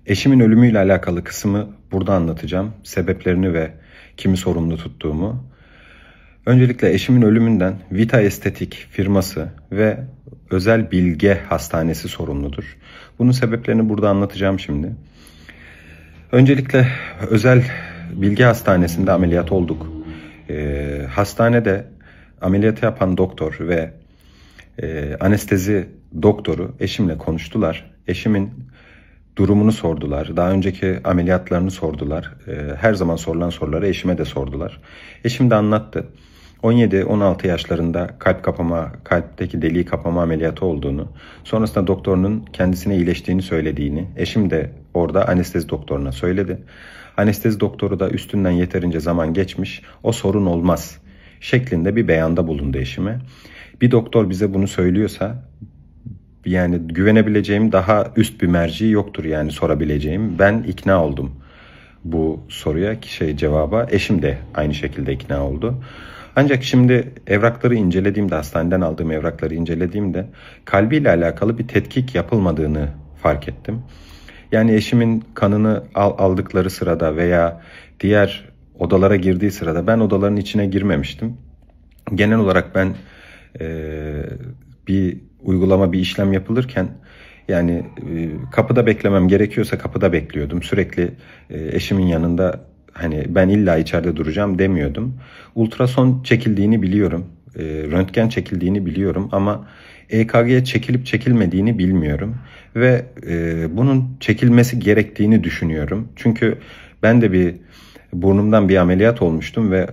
Eşimin ölümüyle alakalı kısmı burada anlatacağım. Sebeplerini ve kimi sorumlu tuttuğumu. Öncelikle eşimin ölümünden Vita Estetik firması ve Özel Bilge Hastanesi sorumludur. Bunun sebeplerini burada anlatacağım şimdi. Öncelikle Özel Bilge Hastanesi'nde ameliyat olduk. Hastanede ameliyatı yapan doktor ve anestezi doktoru eşimle konuştular. Eşimin durumunu sordular. Daha önceki ameliyatlarını sordular. Her zaman sorulan soruları eşime de sordular. Eşim de anlattı. 17-16 yaşlarında kalpteki deliği kapama ameliyatı olduğunu, sonrasında doktorunun kendisine iyileştiğini söylediğini, eşim de orada anestezi doktoruna söyledi. Anestezi doktoru da üstünden yeterince zaman geçmiş, o sorun olmaz şeklinde bir beyanda bulundu eşime. Bir doktor bize bunu söylüyorsa, yani güvenebileceğim daha üst bir merci yoktur yani sorabileceğim. Ben ikna oldum bu soruya, cevaba. Eşim de aynı şekilde ikna oldu. Ancak şimdi evrakları incelediğimde, hastaneden aldığım evrakları incelediğimde kalbiyle alakalı bir tetkik yapılmadığını fark ettim. Yani eşimin kanını aldıkları sırada veya diğer odalara girdiği sırada ben odaların içine girmemiştim. Genel olarak ben bir uygulama, bir işlem yapılırken yani kapıda beklemem gerekiyorsa kapıda bekliyordum. Sürekli eşimin yanında, hani ben illa içeride duracağım demiyordum. Ultrason çekildiğini biliyorum. Röntgen çekildiğini biliyorum ama EKG çekilip çekilmediğini bilmiyorum. Ve bunun çekilmesi gerektiğini düşünüyorum. Çünkü ben de burnumdan bir ameliyat olmuştum ve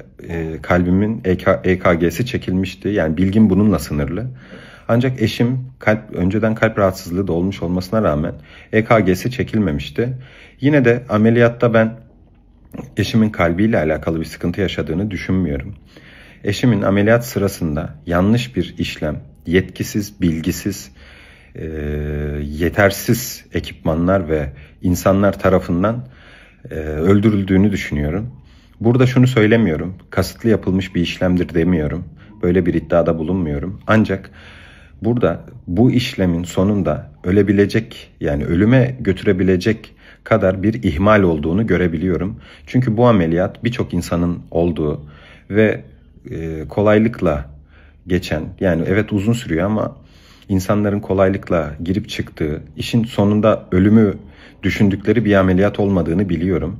kalbimin EKG'si çekilmişti. Yani bilgim bununla sınırlı. Ancak eşim önceden kalp rahatsızlığı da olmuş olmasına rağmen EKG'si çekilmemişti. Yine de ameliyatta ben eşimin kalbiyle alakalı bir sıkıntı yaşadığını düşünmüyorum. Eşimin ameliyat sırasında yanlış bir işlem, yetkisiz, bilgisiz, yetersiz ekipmanlar ve insanlar tarafından öldürüldüğünü düşünüyorum. Burada şunu söylemiyorum, kasıtlı yapılmış bir işlemdir demiyorum. Böyle bir iddiada bulunmuyorum. Ancak burada bu işlemin sonunda ölebilecek, yani ölüme götürebilecek kadar bir ihmal olduğunu görebiliyorum. Çünkü bu ameliyat birçok insanın olduğu ve kolaylıkla geçen, yani evet uzun sürüyor ama insanların kolaylıkla girip çıktığı, işin sonunda ölümü düşündükleri bir ameliyat olmadığını biliyorum.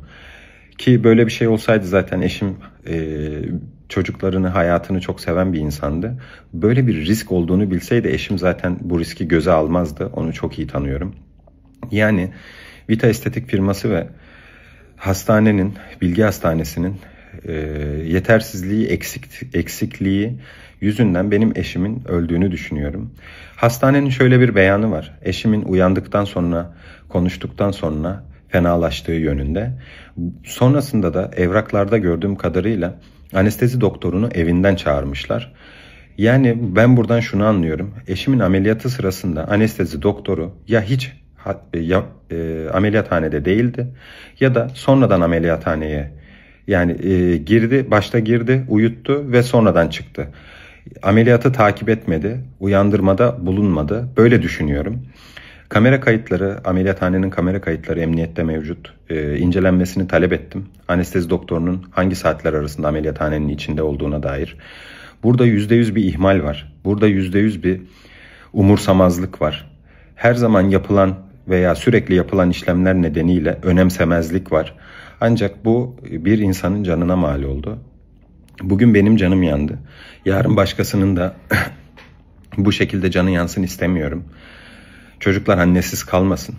Ki böyle bir şey olsaydı zaten eşim çocuklarını, hayatını çok seven bir insandı. Böyle bir risk olduğunu bilseydi eşim zaten bu riski göze almazdı. Onu çok iyi tanıyorum. Yani Vita Estetik firması ve hastanenin, Bilgi Hastanesi'nin yetersizliği, eksikliği yüzünden benim eşimin öldüğünü düşünüyorum. Hastanenin şöyle bir beyanı var. Eşimin uyandıktan sonra, konuştuktan sonra fenalaştığı yönünde. Sonrasında da evraklarda gördüğüm kadarıyla anestezi doktorunu evinden çağırmışlar. Yani ben buradan şunu anlıyorum. Eşimin ameliyatı sırasında anestezi doktoru ameliyathanede değildi ya da sonradan ameliyathaneye başta girdi, uyuttu ve sonradan çıktı. Ameliyatı takip etmedi, uyandırmada bulunmadı. Böyle düşünüyorum. Kamera kayıtları, ameliyathanenin kamera kayıtları emniyette mevcut. İncelenmesini talep ettim. Anestezi doktorunun hangi saatler arasında ameliyathanenin içinde olduğuna dair. Burada %100 bir ihmal var. Burada %100 bir umursamazlık var. Her zaman yapılan veya sürekli yapılan işlemler nedeniyle önemsemezlik var. Ancak bu bir insanın canına mal oldu. Bugün benim canım yandı. Yarın başkasının da bu şekilde canı yansın istemiyorum. Çocuklar annesiz kalmasın.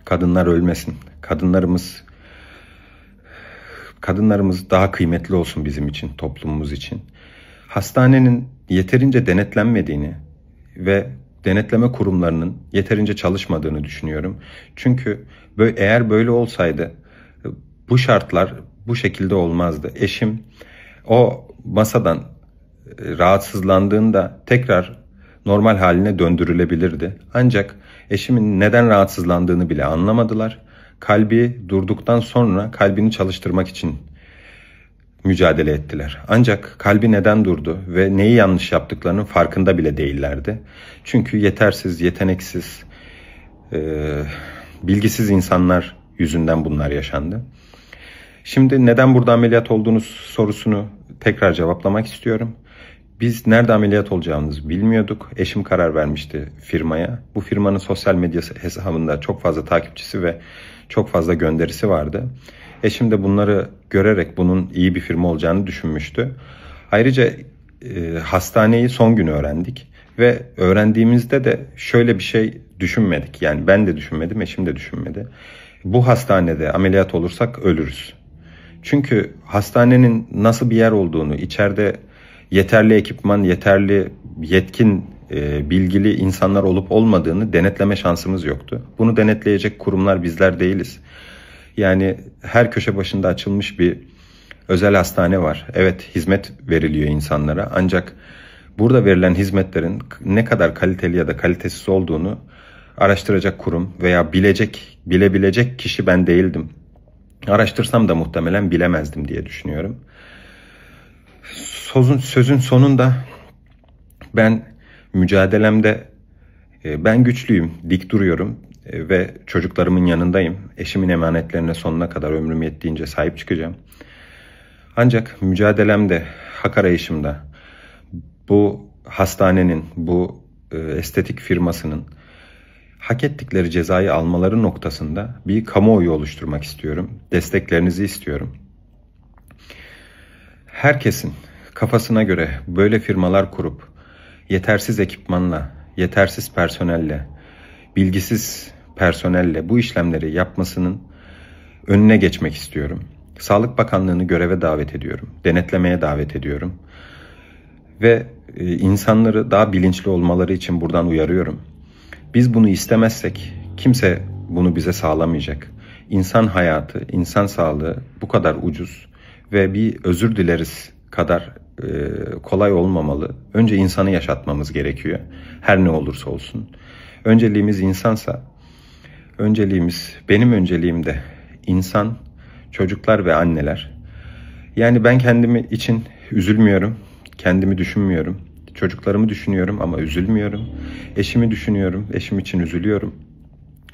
Kadınlar ölmesin. Kadınlarımız daha kıymetli olsun bizim için, toplumumuz için. Hastanenin yeterince denetlenmediğini ve denetleme kurumlarının yeterince çalışmadığını düşünüyorum. Çünkü eğer böyle olsaydı bu şartlar bu şekilde olmazdı. Eşim o masadan rahatsızlandığında tekrar normal haline döndürülebilirdi. Ancak eşimin neden rahatsızlandığını bile anlamadılar. Kalbi durduktan sonra kalbini çalıştırmak için mücadele ettiler. Ancak kalbi neden durdu ve neyi yanlış yaptıklarının farkında bile değillerdi. Çünkü yetersiz, yeteneksiz, bilgisiz insanlar yüzünden bunlar yaşandı. Şimdi neden burada ameliyat olduğunuz sorusunu tekrar cevaplamak istiyorum. Biz nerede ameliyat olacağımızı bilmiyorduk. Eşim karar vermişti firmaya. Bu firmanın sosyal medya hesabında çok fazla takipçisi ve çok fazla gönderisi vardı. Eşim de bunları görerek bunun iyi bir firma olacağını düşünmüştü. Ayrıca hastaneyi son gün öğrendik. Ve öğrendiğimizde de şöyle bir şey düşünmedik. Yani ben de düşünmedim, eşim de düşünmedi. Bu hastanede ameliyat olursak ölürüz. Çünkü hastanenin nasıl bir yer olduğunu, içeride yeterli ekipman, yeterli yetkin, bilgili insanlar olup olmadığını denetleme şansımız yoktu. Bunu denetleyecek kurumlar bizler değiliz. Yani her köşe başında açılmış bir özel hastane var. Evet, hizmet veriliyor insanlara, ancak burada verilen hizmetlerin ne kadar kaliteli ya da kalitesiz olduğunu araştıracak kurum veya bilebilecek kişi ben değildim. Araştırsam da muhtemelen bilemezdim diye düşünüyorum. Sözün sonunda ben mücadelemde ben güçlüyüm, dik duruyorum ve çocuklarımın yanındayım. Eşimin emanetlerine sonuna kadar ömrüm yettiğince sahip çıkacağım. Ancak mücadelemde, hak arayışımda bu hastanenin, bu estetik firmasının hak ettikleri cezayı almaları noktasında bir kamuoyu oluşturmak istiyorum. Desteklerinizi istiyorum. Herkesin kafasına göre böyle firmalar kurup yetersiz ekipmanla, yetersiz personelle, bilgisiz personelle bu işlemleri yapmasının önüne geçmek istiyorum. Sağlık Bakanlığı'nı göreve davet ediyorum, denetlemeye davet ediyorum ve insanları daha bilinçli olmaları için buradan uyarıyorum. Biz bunu istemezsek kimse bunu bize sağlamayacak. İnsan hayatı, insan sağlığı bu kadar ucuz ve bir özür dileriz kadar kolay olmamalı. Önce insanı yaşatmamız gerekiyor. Her ne olursa olsun. Önceliğimiz insansa, benim önceliğim de insan, çocuklar ve anneler. Yani ben kendimi için üzülmüyorum, kendimi düşünmüyorum. Çocuklarımı düşünüyorum ama üzülmüyorum. Eşimi düşünüyorum, eşim için üzülüyorum.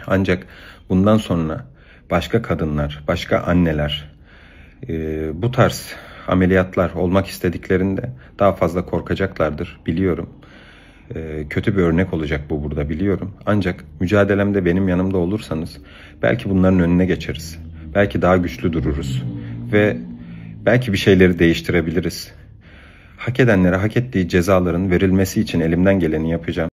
Ancak bundan sonra başka kadınlar, başka anneler bu tarz ameliyatlar olmak istediklerinde daha fazla korkacaklardır, biliyorum. Kötü bir örnek olacak bu burada, biliyorum. Ancak mücadelemde benim yanımda olursanız belki bunların önüne geçeriz. Belki daha güçlü dururuz ve belki bir şeyleri değiştirebiliriz. Hak edenlere hak ettiği cezaların verilmesi için elimden geleni yapacağım.